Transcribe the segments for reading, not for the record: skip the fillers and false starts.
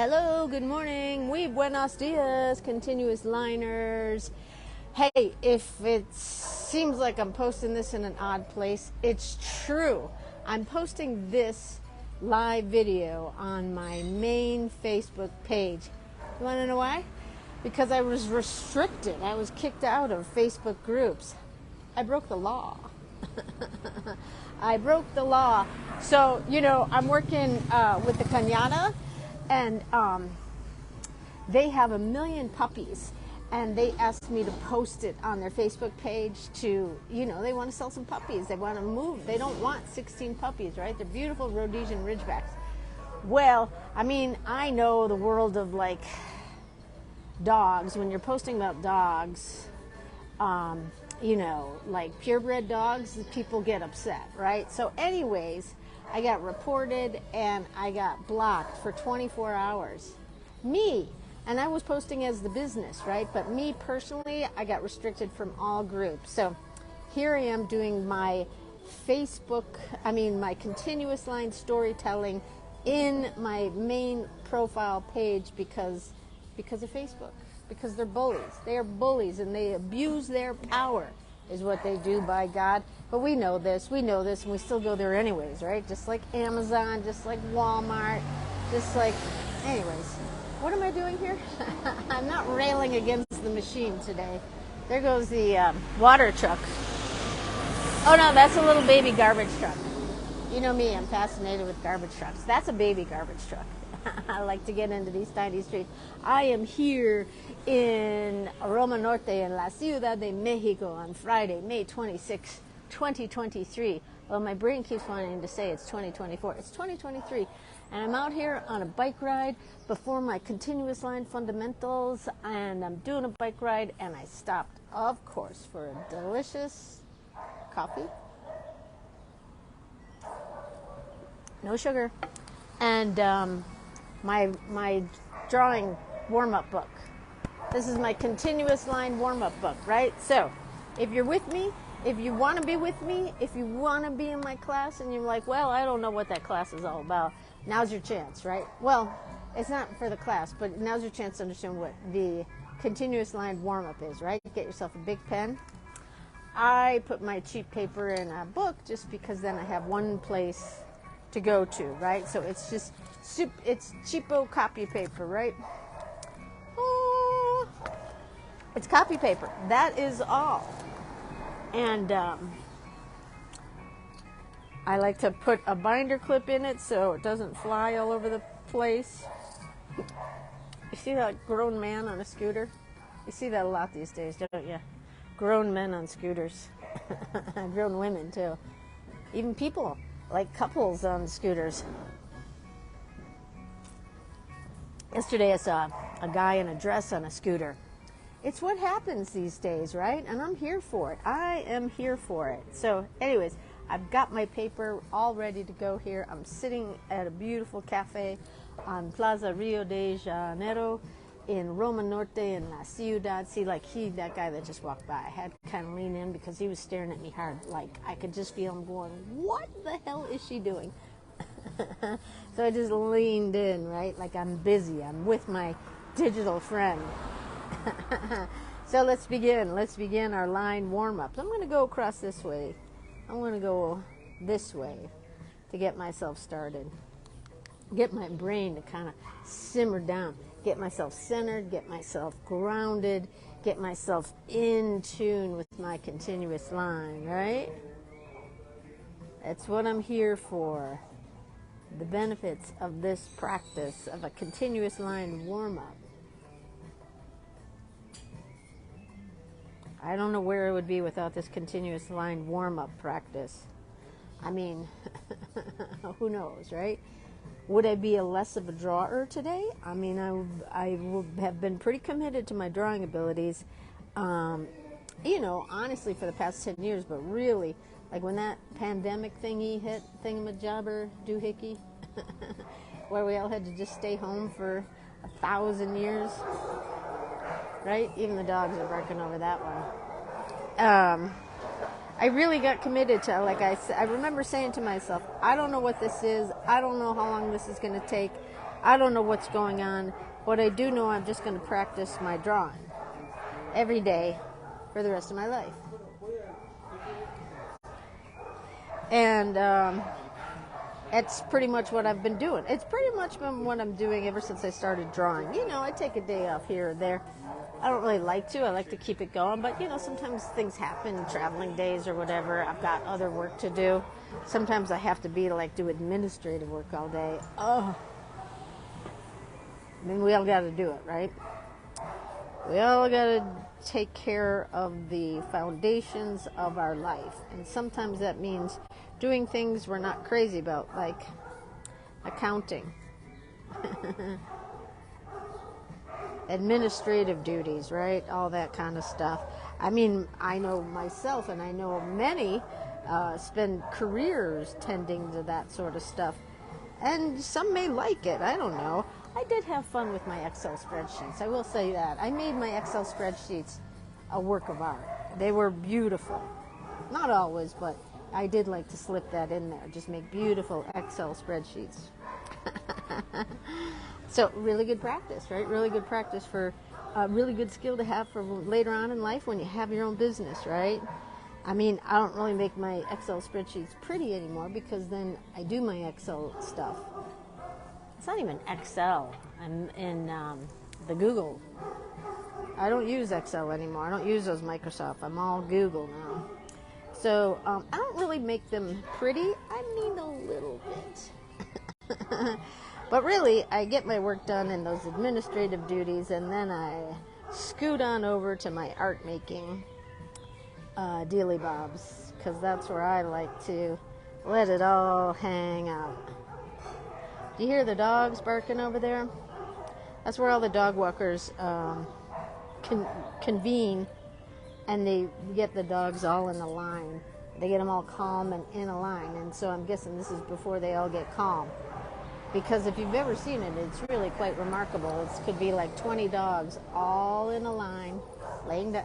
Hello, good morning. Muy buenos dias, continuous liners. Hey, if it seems like I'm posting this in an odd place, it's true. I'm posting this live video on my main Facebook page. You want to know why? Because I was restricted. I was kicked out of Facebook groups. I broke the law. I broke the law. So, I'm working with the Cañada, and they have 1 million puppies, and they asked me to post it on their Facebook page to, they want to sell some puppies. They want to move. They don't want 16 puppies, right? They're beautiful Rhodesian Ridgebacks. Well, I know the world of, dogs. When you're posting about dogs, like purebred dogs, people get upset, right? So anyways, I got reported and I got blocked for 24 hours. Me. And I was posting as the business, right? But me personally, I got restricted from all groups. So here I am doing my my continuous line storytelling in my main profile page because of Facebook. Because they're bullies. They are bullies and they abuse their power is what they do, by God. But we know this, and we still go there anyways, right? Just like Amazon, just like Walmart, anyways. What am I doing here? I'm not railing against the machine today. There goes the water truck. Oh no, that's a little baby garbage truck. You know me, I'm fascinated with garbage trucks. That's a baby garbage truck. I like to get into these tiny streets. I am here in Roma Norte in La Ciudad de Mexico on Friday, May 26, 2023. Well, my brain keeps wanting to say it's 2024. It's 2023. And I'm out here on a bike ride before my continuous line fundamentals. And I'm doing a bike ride. And I stopped, of course, for a delicious coffee. No sugar. And my drawing warm-up book. This is my continuous line warm-up book, right? So if you're with me, if you want to be with me, if you want to be in my class and you're like, well, I don't know what that class is all about, now's your chance, right? Well, it's not for the class, but now's your chance to understand what the continuous line warm-up is, right? Get yourself a big pen. I put my cheap paper in a book just because then I have one place to go to, right? So it's just it's cheapo copy paper, right? Oh, it's copy paper. That is all. And I like to put a binder clip in it so it doesn't fly all over the place. You see that grown man on a scooter? You see that a lot these days, don't you? Grown men on scooters. Grown women too. Even people, like couples on scooters. Yesterday I saw a guy in a dress on a scooter. It's what happens these days, right? And I'm here for it. I am here for it. So anyways, I've got my paper all ready to go here. I'm sitting at a beautiful cafe on Plaza Rio de Janeiro in Roma Norte in La Ciudad. See, that guy that just walked by, I had to kind of lean in because he was staring at me hard. Like, I could just feel him going, what the hell is she doing? So I just leaned in, right? Like I'm busy. I'm with my digital friend. So let's begin our line warm-ups. I'm going to go across this way. I'm going to go this way to get myself started. Get my brain to kind of simmer down. Get myself centered, get myself grounded, get myself in tune with my continuous line, right? That's what I'm here for. The benefits of this practice of a continuous line warm-up. I don't know where it would be without this continuous line warm-up practice. Who knows, right? Would I be less of a drawer today? I would have been pretty committed to my drawing abilities, honestly for the past 10 years, but really, like when that pandemic thingy hit, thingamajabber, doohickey, where we all had to just stay home for 1,000 years, right? Even the dogs are barking over that one. I really got committed to, I remember saying to myself, I don't know what this is. I don't know how long this is going to take. I don't know what's going on, but I do know I'm just going to practice my drawing every day for the rest of my life. And that's pretty much what I've been doing. It's pretty much been what I'm doing ever since I started drawing. You know, I take a day off here or there. I don't really like to. I like to keep it going. But, you know, sometimes things happen, traveling days or whatever. I've got other work to do. Sometimes I have to do administrative work all day. Oh. I mean, we all got to do it, right? We all got to take care of the foundations of our life. And sometimes that means doing things we're not crazy about, like accounting, administrative duties, right? All that kind of stuff. I mean, I know myself, and I know many spend careers tending to that sort of stuff. And some may like it. I don't know. I did have fun with my Excel spreadsheets. I will say that. I made my Excel spreadsheets a work of art. They were beautiful. Not always, but I did like to slip that in there. Just make beautiful Excel spreadsheets. So really good practice, right? Really good practice for a really good skill to have for later on in life when you have your own business, right? I mean, I don't really make my Excel spreadsheets pretty anymore because then I do my Excel stuff. It's not even Excel. I'm in the Google. I don't use Excel anymore. I don't use those Microsoft. I'm all Google now. So I don't really make them pretty. I mean a little bit. But really, I get my work done in those administrative duties, and then I scoot on over to my art making dealy bobs, because that's where I like to let it all hang out. Do you hear the dogs barking over there? That's where all the dog walkers convene, and they get the dogs all in a line. They get them all calm and in a line, and so I'm guessing this is before they all get calm. Because if you've ever seen it, it's really quite remarkable. It could be like 20 dogs all in a line,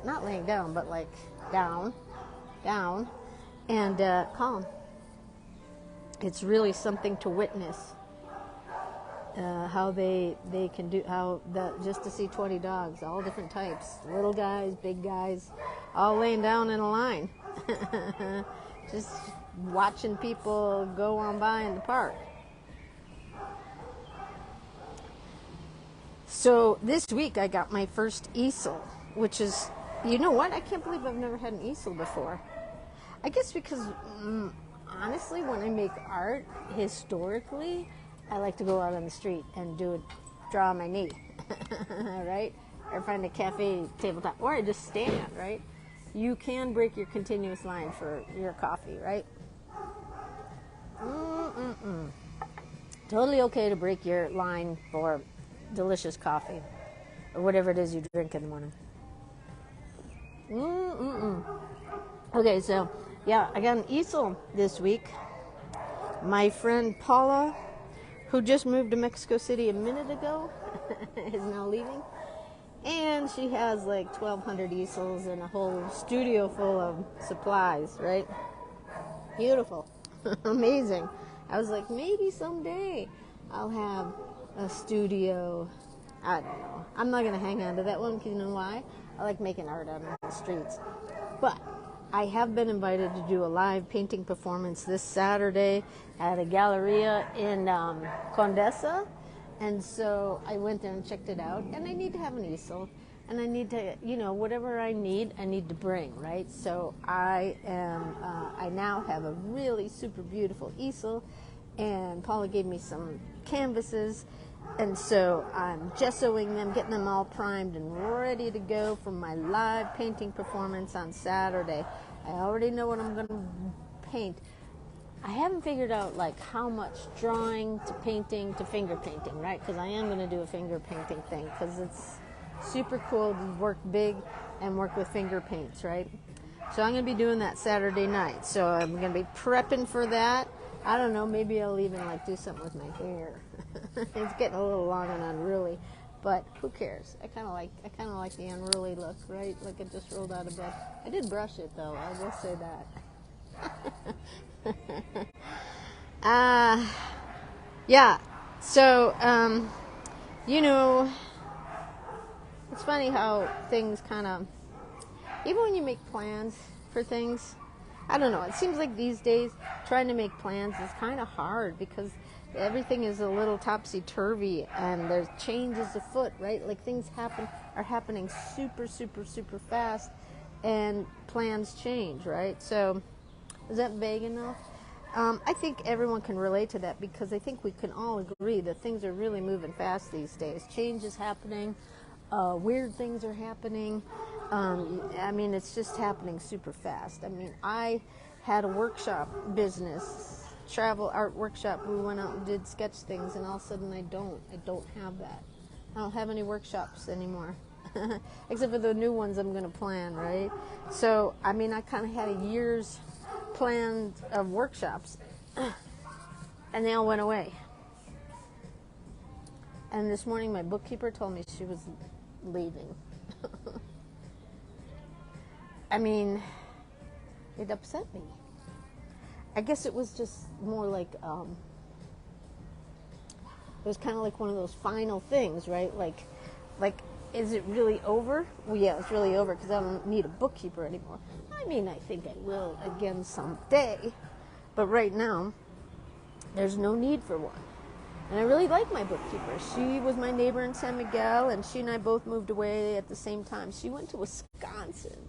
not laying down, but like down, and calm. It's really something to witness. How they can do, just to see 20 dogs, all different types, little guys, big guys, all laying down in a line. Just watching people go on by in the park. So this week I got my first easel, which is, you know what? I can't believe I've never had an easel before. I guess because, honestly, when I make art, historically, I like to go out on the street and draw on my knee, right? Or find a cafe tabletop, or I just stand, right? You can break your continuous line for your coffee, right? Totally okay to break your line for delicious coffee, or whatever it is you drink in the morning. Okay, so, yeah, I got an easel this week. My friend Paula, who just moved to Mexico City a minute ago, is now leaving. And she has like 1,200 easels and a whole studio full of supplies, right? Beautiful. Amazing. I was like, maybe someday I'll have a studio. I don't know. I'm not going to hang on to that one because you know why? I like making art out on the streets. But I have been invited to do a live painting performance this Saturday at a galleria in Condesa. And so I went there and checked it out. And I need to have an easel. And I need to, whatever I need to bring, right? So I now have a really super beautiful easel. And Paula gave me some canvases. And so I'm gessoing them, getting them all primed and ready to go for my live painting performance on Saturday. I already know what I'm going to paint. I haven't figured out like how much drawing to painting to finger painting, right? Because I am going to do a finger painting thing because it's super cool to work big and work with finger paints, right? So I'm going to be doing that Saturday night. So I'm going to be prepping for that. I don't know, maybe I'll even like do something with my hair. It's getting a little long and unruly, but who cares? I kind of like the unruly look, right? Like it just rolled out of bed. I did brush it though. I will say that. Yeah. So, you know, it's funny how things kind of, even when you make plans for things, I don't know, it seems like these days trying to make plans is kind of hard because everything is a little topsy-turvy and there's changes afoot, right? Like things are happening super, super, super fast and plans change, right? So is that vague enough? I think everyone can relate to that because I think we can all agree that things are really moving fast these days. Change is happening. Weird things are happening. I mean, it's just happening super fast. I mean, I had a workshop business, travel art workshop. We went out and did sketch things, and all of a sudden I don't have that. I don't have any workshops anymore. Except for the new ones I'm going to plan, right? So, I mean, I kind of had a year's plan of workshops, and they all went away. And this morning my bookkeeper told me she was leaving. I mean, it upset me. I guess it was just more like, it was kind of like one of those final things, right? Like, is it really over? Well, yeah, it's really over because I don't need a bookkeeper anymore. I mean, I think I will again someday, but right now, there's no need for one. And I really like my bookkeeper. She was my neighbor in San Miguel, and she and I both moved away at the same time. She went to Wisconsin,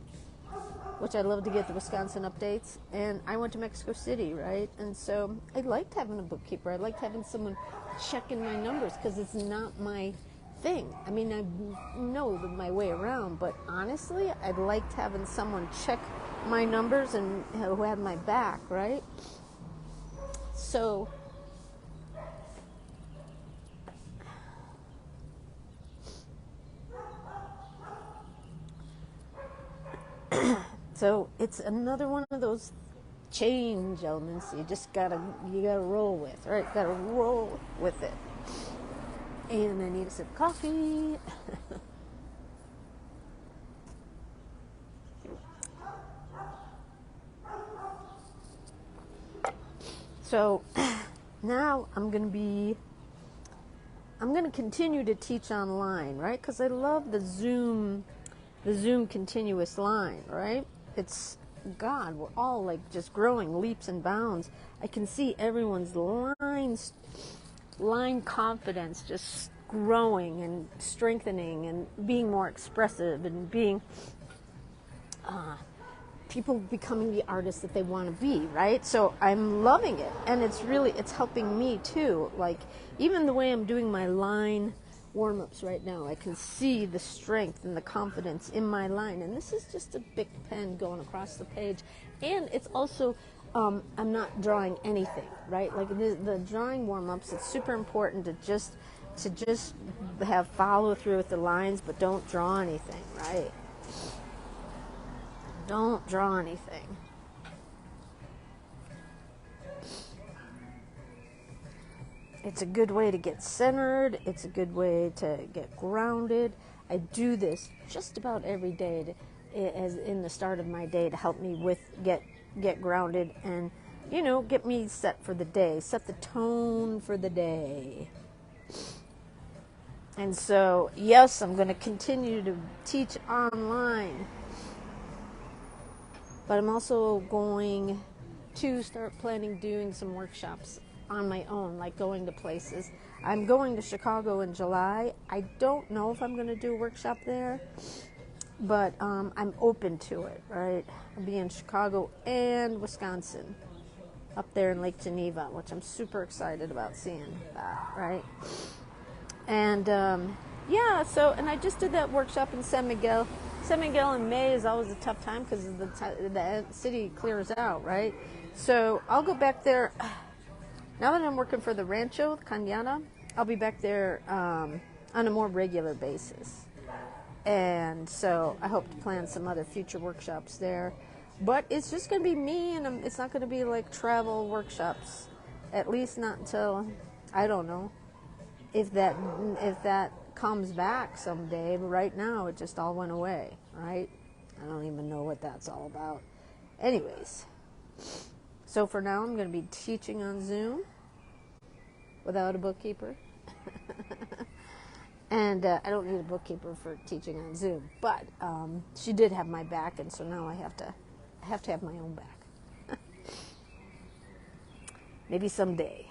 which I love to get the Wisconsin updates, and I went to Mexico City, right? And so I liked having a bookkeeper. I liked having someone checking my numbers because it's not my thing. I mean, I know my way around, but honestly, I liked having someone check my numbers and who had my back, right? So it's another one of those change elements you gotta roll with, right? Gotta roll with it. And I need a sip of coffee. So now I'm gonna continue to teach online, right? Because I love the Zoom continuous line, right? It's, God, we're all like just growing leaps and bounds. I can see everyone's line confidence just growing and strengthening and being more expressive and being people becoming the artists that they want to be, right? So I'm loving it, and it's helping me too. Like even the way I'm doing my line warm-ups right now, I can see the strength and the confidence in my line, and this is just a big pen going across the page. And it's also I'm not drawing anything, right? Like the drawing warm-ups, it's super important to just have follow through with the lines, but don't draw anything, right? Don't draw anything. It's a good way to get centered. It's a good way to get grounded. I do this just about every day as in the start of my day to help me with get grounded and, get me set for the day, set the tone for the day. And so, yes, I'm going to continue to teach online. But I'm also going to start planning doing some workshops on my own, like going to places. I'm going to Chicago in July. I don't know if I'm going to do a workshop there, but I'm open to it, right? I'll be in Chicago and Wisconsin, up there in Lake Geneva, which I'm super excited about seeing that, right? And and I just did that workshop in San Miguel. San Miguel in May is always a tough time because the city clears out, right? So I'll go back there. Now that I'm working for the Rancho Cañada, I'll be back there on a more regular basis. And so I hope to plan some other future workshops there. But it's just going to be me, and it's not going to be like travel workshops, at least not until, I don't know, if that comes back someday. But right now it just all went away, right? I don't even know what that's all about. Anyways, so for now I'm going to be teaching on Zoom, without a bookkeeper. And I don't need a bookkeeper for teaching on Zoom, but she did have my back, and so now I have to have my own back. Maybe someday.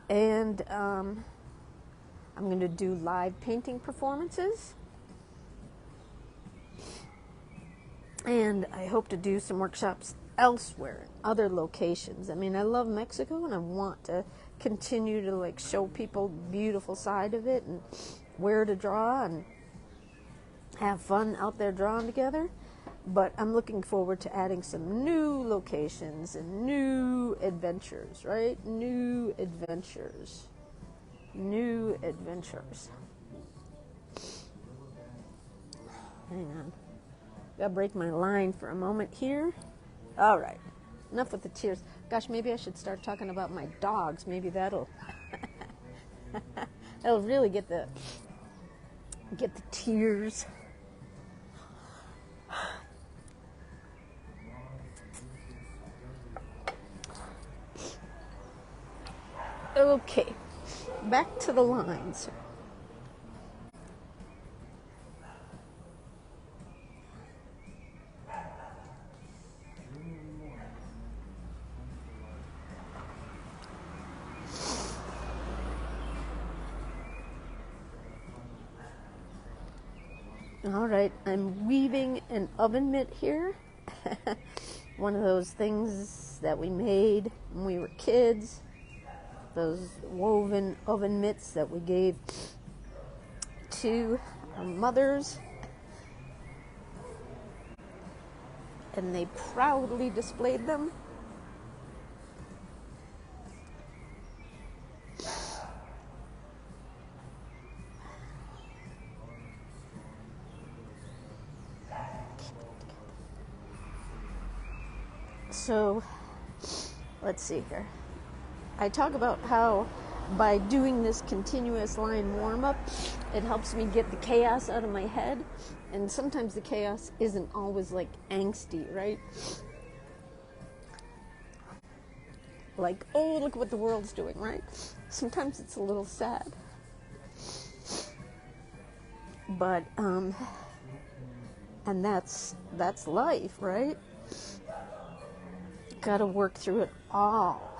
And I'm going to do live painting performances. And I hope to do some workshops elsewhere, in other locations. I mean, I love Mexico, and I want to continue to like show people the beautiful side of it and where to draw and have fun out there drawing together. But I'm looking forward to adding some new locations and new adventures, right? New adventures. New adventures. Hang on. Gotta break my line for a moment here. All right. Enough with the tears. Gosh, maybe I should start talking about my dogs. Maybe that'll that'll really get the tears. Okay, back to the lines. All right, I'm weaving an oven mitt here. One of those things that we made when we were kids. Those woven oven mitts that we gave to our mothers. And they proudly displayed them. So, let's see here. I talk about how by doing this continuous line warm-up, it helps me get the chaos out of my head. And sometimes the chaos isn't always like angsty, right? Like, oh, look what the world's doing, right? Sometimes it's a little sad. But, and that's life, right? Gotta work through it all.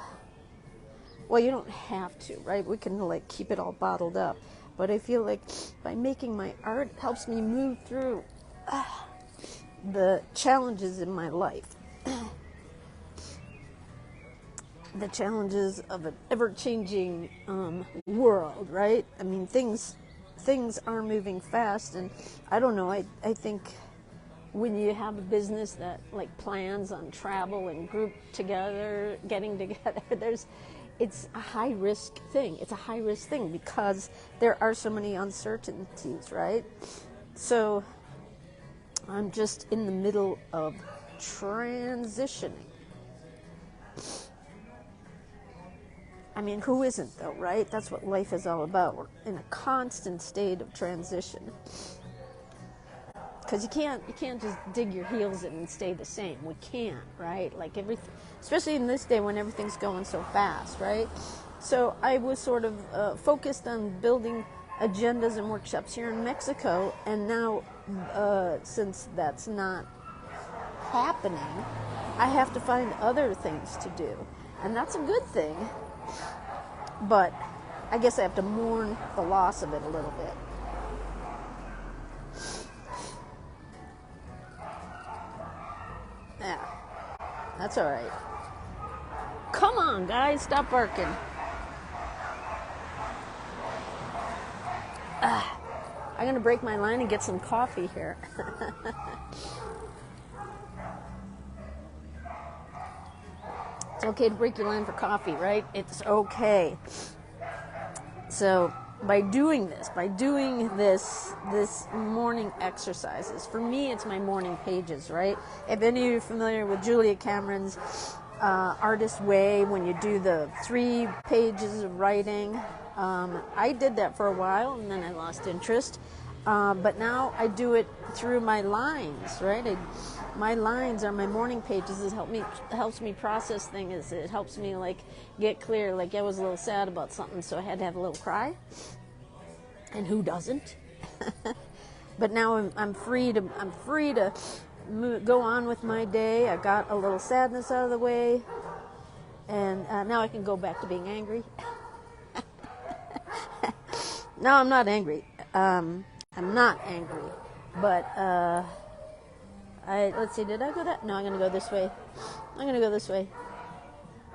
Well, you don't have to, right? We can like keep it all bottled up. But I feel like by making my art helps me move through the challenges in my life. The challenges of an ever-changing world, right? I mean, things are moving fast, and I don't know, I think when you have a business that like plans on travel and group together, getting together, it's a high risk thing. It's a high risk thing because there are so many uncertainties, right? So I'm just in the middle of transitioning. I mean, who isn't though, right? That's what life is all about. We're in a constant state of transition. Because you can't just dig your heels in and stay the same. We can't, right? Like everything, especially in this day when everything's going so fast, right? So I was sort of focused on building agendas and workshops here in Mexico, and now since that's not happening, I have to find other things to do, and that's a good thing. But I guess I have to mourn the loss of it a little bit. Yeah, that's all right. Come on, guys, stop barking. I'm going to break my line and get some coffee here. It's okay to break your line for coffee, right? It's okay. So by doing this morning exercises, for me it's my morning pages, right? If any of you are familiar with Julia Cameron's Artist Way, when you do the 3 pages of writing, I did that for a while and then I lost interest. But now I do it through my lines, right? My lines are my morning pages. It helps me process things. It helps me like get clear. Like I was a little sad about something, so I had to have a little cry. And who doesn't? But now I'm free to go on with my day. I got a little sadness out of the way, and now I can go back to being angry. No, I'm not angry. I'm not angry, but let's see. Did I go that? No, I'm gonna go this way. I'm gonna go this way.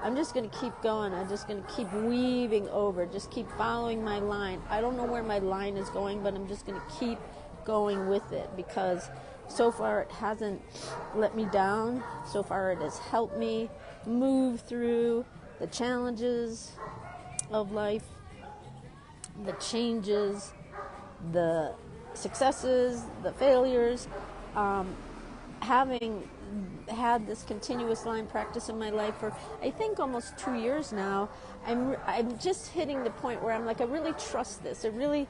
I'm just gonna keep going. I'm just gonna keep weaving over. Just keep following my line. I don't know where my line is going, but I'm just gonna keep going with it because so far it hasn't let me down. So far it has helped me move through the challenges of life, the changes, the successes, the failures. Having had this continuous line practice in my life for I think almost 2 years now, I'm just hitting the point where I'm like, I really trust this. I'm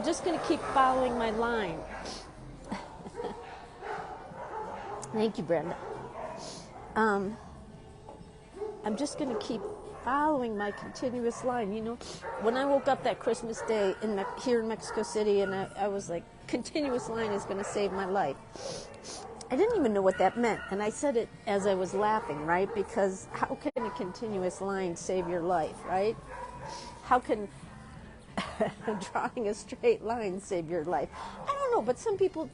just going to keep following my line. Thank you, Brenda. I'm just going to keep following my continuous line. You know, when I woke up that Christmas day here in Mexico City, and I was like, continuous line is going to save my life. I didn't even know what that meant, and I said it as I was laughing, right? Because how can a continuous line save your life, right? How can drawing a straight line save your life? I don't know, but some people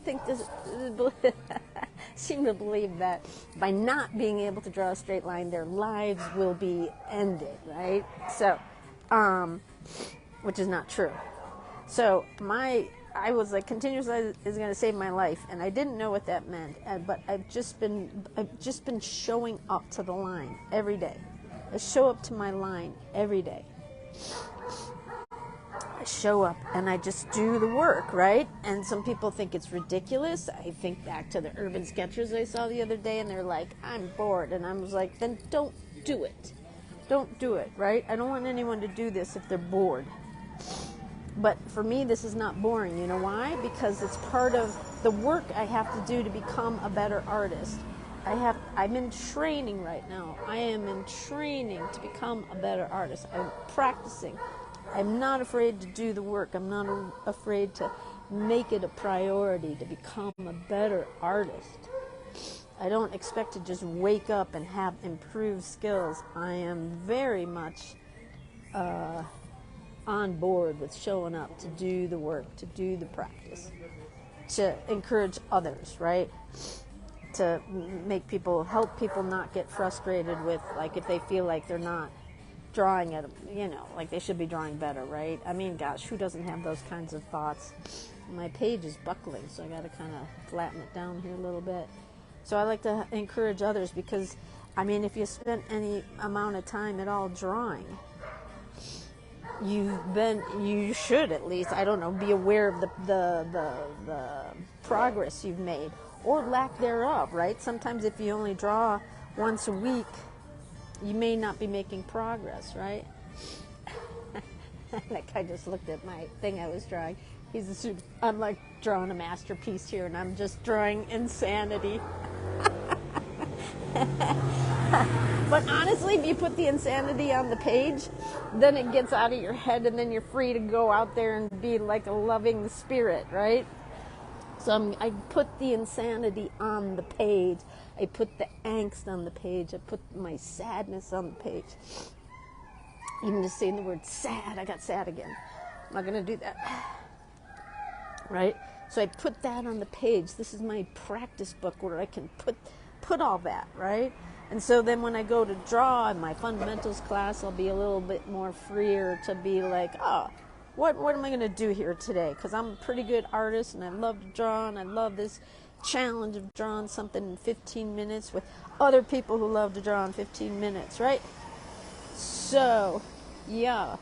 seem to believe that by not being able to draw a straight line, their lives will be ended, right? So, which is not true. So I was like, continuous line is going to save my life, and I didn't know what that meant. But I've just been showing up to the line every day. I show up to my line every day. I show up and I just do the work, right? And some people think it's ridiculous. I think back to the Urban Sketchers I saw the other day, and they're like, I'm bored. And I was like, then don't do it. Don't do it, right? I don't want anyone to do this if they're bored. But for me, this is not boring. You know why? Because it's part of the work I have to do to become a better artist. I'm in training right now. I am in training to become a better artist. I'm practicing. I'm not afraid to do the work. I'm not afraid to make it a priority to become a better artist. I don't expect to just wake up and have improved skills. I am very much on board with showing up to do the work, to do the practice, to encourage others, right? To help people not get frustrated with, like, if they feel like they're not drawing at, like they should be drawing better, right? I mean, gosh, who doesn't have those kinds of thoughts? My page is buckling, so I got to kind of flatten it down here a little bit. So I like to encourage others because, I mean, if you spend any amount of time at all drawing, you should at least, I don't know, be aware of the progress you've made or lack thereof, right? Sometimes if you only draw once a week, you may not be making progress, right? That guy just looked at my thing I was drawing. I'm like drawing a masterpiece here, and I'm just drawing insanity. But honestly, if you put the insanity on the page, then it gets out of your head, and then you're free to go out there and be like a loving spirit, right? So I put the insanity on the page. I put the angst on the page. I put my sadness on the page. Even just saying the word sad, I got sad again. I'm not going to do that. Right? So I put that on the page. This is my practice book where I can put all that, right? And so then when I go to draw in my fundamentals class, I'll be a little bit more freer to be like, what am I going to do here today? Because I'm a pretty good artist, and I love to draw, and I love this challenge of drawing something in 15 minutes with other people who love to draw in 15 minutes, right? So, yeah.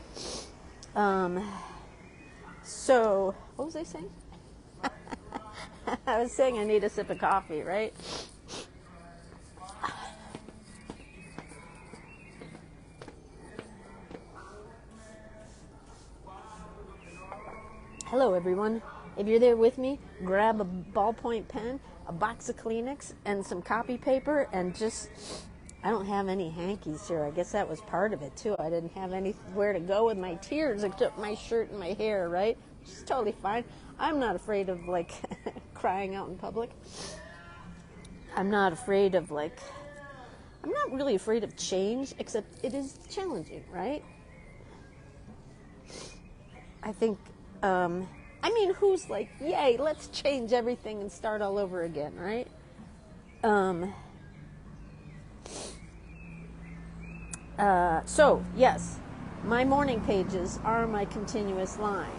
So, what was I saying? I was saying I need a sip of coffee, right? Hello, everyone. If you're there with me, grab a ballpoint pen, a box of Kleenex, and some copy paper, and just, I don't have any hankies here. I guess that was part of it, too. I didn't have anywhere to go with my tears except my shirt and my hair, right? Which is totally fine. I'm not afraid of, like, crying out in public. I'm not afraid of, like, I'm not really afraid of change, except it is challenging, right? I think, who's like, yay, let's change everything and start all over again, right? So, yes, my morning pages are my continuous line.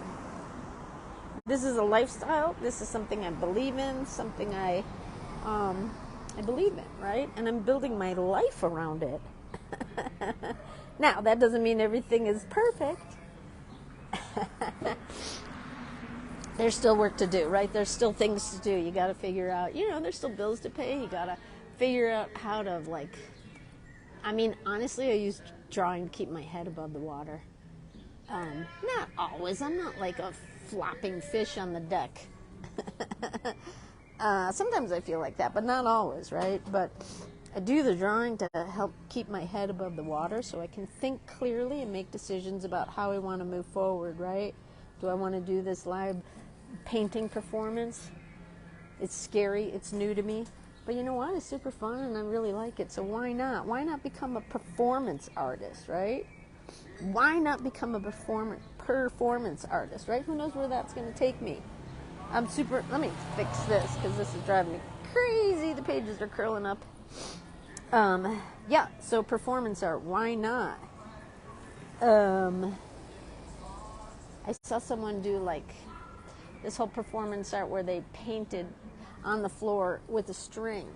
This is a lifestyle. This is something I believe in, something I believe in, right? And I'm building my life around it. Now, that doesn't mean everything is perfect. There's still work to do, right? There's still things to do. You got to figure out, there's still bills to pay. You got to figure out how to, honestly, I use drawing to keep my head above the water. Not always. I'm not like a flopping fish on the deck. Sometimes I feel like that, but not always, right? But I do the drawing to help keep my head above the water so I can think clearly and make decisions about how I want to move forward, right? Do I want to do this live painting performance? It's scary. It's new to me. But you know what? It's super fun and I really like it. So why not? Why not become a performance artist, right? Why not become a performance artist, right? Who knows where that's going to take me? Let me fix this because this is driving me crazy. The pages are curling up. So performance art, why not? I saw someone do like this whole performance art where they painted on the floor with a string.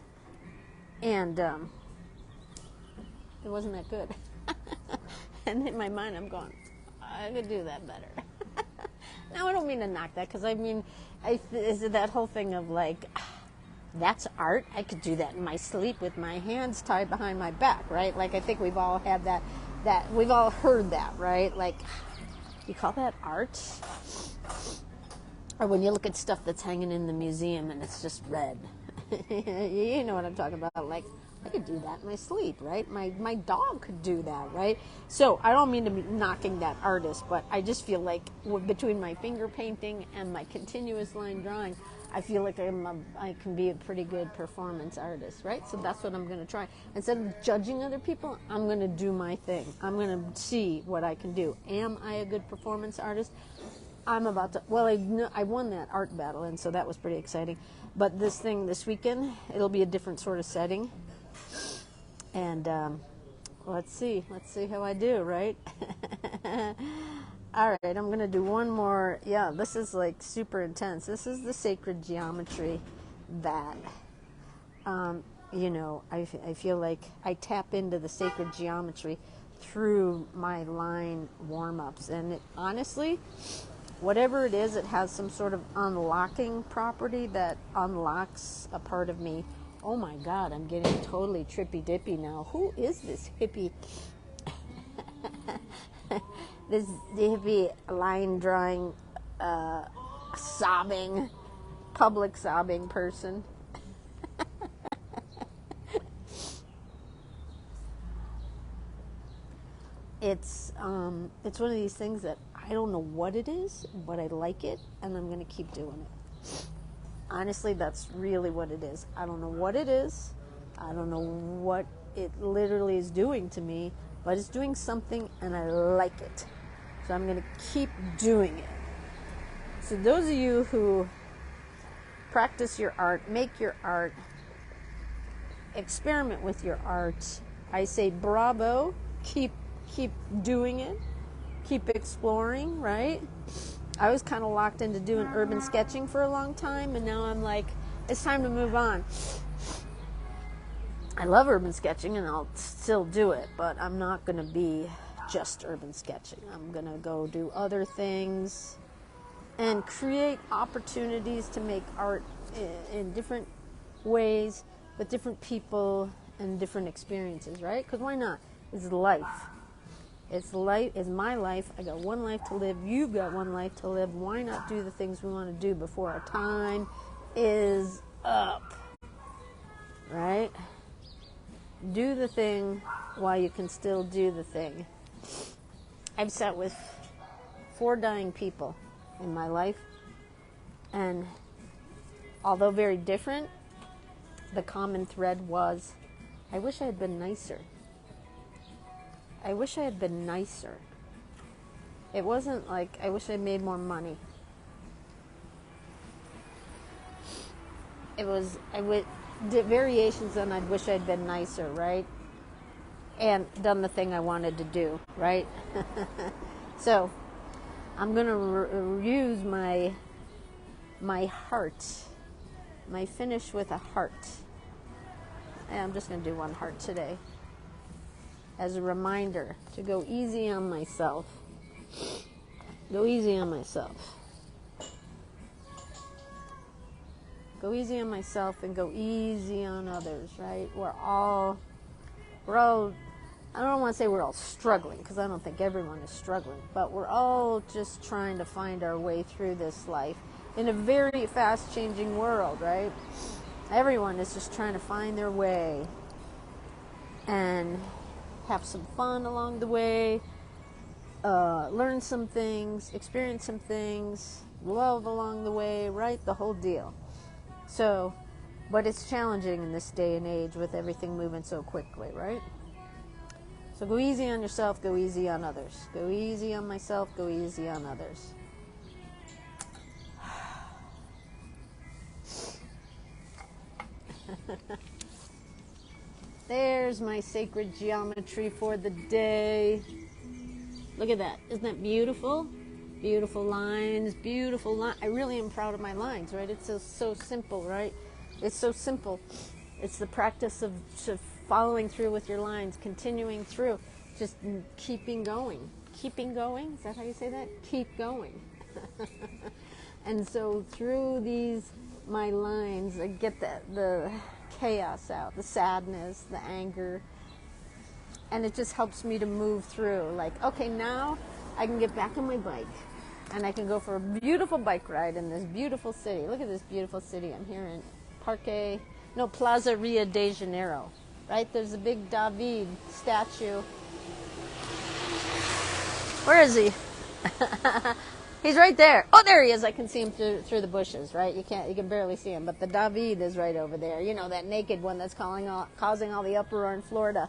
And it wasn't that good. And in my mind I'm going, I could do that better. Now I don't mean to knock that because is it that whole thing of like, that's art. I could do that in my sleep with my hands tied behind my back, right? Like I think we've all had that we've all heard that, right? Like, you call that art? Or when you look at stuff that's hanging in the museum and it's just red. You know what I'm talking about. Like, I could do that in my sleep, right? My dog could do that, right? So I don't mean to be knocking that artist, but I just feel like between my finger painting and my continuous line drawing, I feel like I can be a pretty good performance artist, right? So that's what I'm going to try. Instead of judging other people, I'm going to do my thing. I'm going to see what I can do. Am I a good performance artist? I'm about to, I won that art battle, and so that was pretty exciting. But this weekend, it'll be a different sort of setting. And let's see how I do, right? All right, I'm going to do one more. Yeah, this is like super intense. This is the sacred geometry that, I feel like I tap into the sacred geometry through my line warm-ups. And honestly, whatever it is, it has some sort of unlocking property that unlocks a part of me. Oh my God, I'm getting totally trippy-dippy now. Who is this hippie? This hippie line drawing, public sobbing person. It's one of these things that I don't know what it is, but I like it, and I'm going to keep doing it. Honestly, that's really what it is. I don't know what it is. I don't know what it literally is doing to me, but it's doing something, and I like it. So I'm going to keep doing it. So those of you who practice your art, make your art, experiment with your art, I say bravo. Keep doing it. Keep exploring, right? I was kind of locked into doing urban sketching for a long time, and now I'm like, it's time to move on. I love urban sketching, and I'll still do it, but I'm not going to be just urban sketching. I'm going to go do other things and create opportunities to make art in different ways with different people and different experiences, right? Because why not? It's life. It's life. It's my life. I got one life to live. You've got one life to live. Why not do the things we want to do before our time is up? Right? Do the thing while you can still do the thing. I've sat with 4 dying people in my life, and although very different, the common thread was, I wish I had been nicer. I wish I had been nicer. It wasn't like, I wish I made more money. It was, variations on I wish I'd been nicer, right? And done the thing I wanted to do, right? So, I'm going to use my heart, my finish with a heart. And I'm just going to do one heart today, as a reminder to go easy on myself. Go easy on myself. Go easy on myself and go easy on others, right? We're all, I don't want to say we're all struggling, because I don't think everyone is struggling, but we're all just trying to find our way through this life in a very fast-changing world, right? Everyone is just trying to find their way and have some fun along the way, learn some things, experience some things, love along the way, right? The whole deal. So, but it's challenging in this day and age with everything moving so quickly, right? So go easy on yourself, go easy on others. Go easy on myself, go easy on others. There's my sacred geometry for the day. Look at that. Isn't that beautiful? Beautiful lines, beautiful line. I really am proud of my lines, right? It's so simple, right? It's so simple. It's the practice of following through with your lines, continuing through, just keeping going. Keeping going? Is that how you say that? Keep going. And so through these, my lines, I get the chaos out, the sadness, the anger, and it just helps me to move through. Like, okay, now I can get back on my bike and I can go for a beautiful bike ride in this beautiful city. Look at this beautiful city. I'm here in Plaza Rio de Janeiro, right? There's a big David statue. Where is he? He's right there. Oh, there he is. I can see him through the bushes, right? You can barely see him, but the David is right over there. You know, that naked one that's causing all the uproar in Florida.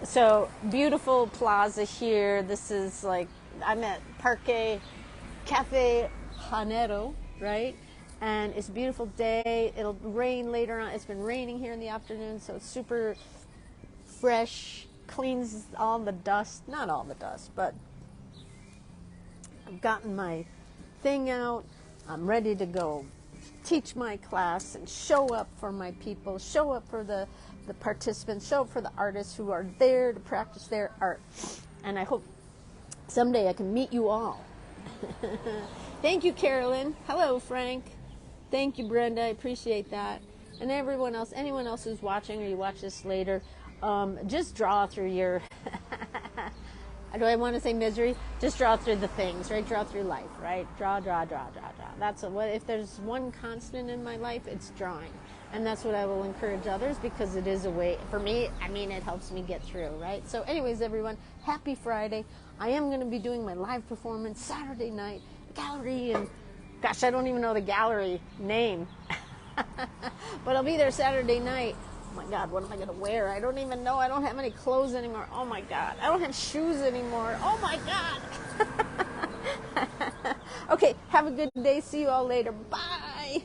So beautiful plaza here. This is like, I'm at Parque Cafe Janero, right? And it's a beautiful day. It'll rain later on. It's been raining here in the afternoon, so it's super fresh, cleans all the dust. Not all the dust, but I've gotten my thing out. I'm ready to go teach my class and show up for my people, show up for the participants, show up for the artists who are there to practice their art. And I hope someday I can meet you all. Thank you, Carolyn. Hello, Frank. Thank you, Brenda. I appreciate that. And everyone else, anyone else who's watching or you watch this later, just draw through your, do I want to say misery? Just draw through the things, right? Draw through life, right? Draw. That's if there's one constant in my life, it's drawing. And that's what I will encourage others, because it is a way, for me, I mean, it helps me get through, right? So anyways, everyone, happy Friday. I am going to be doing my live performance Saturday night, gallery, and gosh, I don't even know the gallery name. But I'll be there Saturday night. Oh my God, what am I going to wear? I don't even know. I don't have any clothes anymore. Oh my God. I don't have shoes anymore. Oh my God. Okay, have a good day. See you all later. Bye.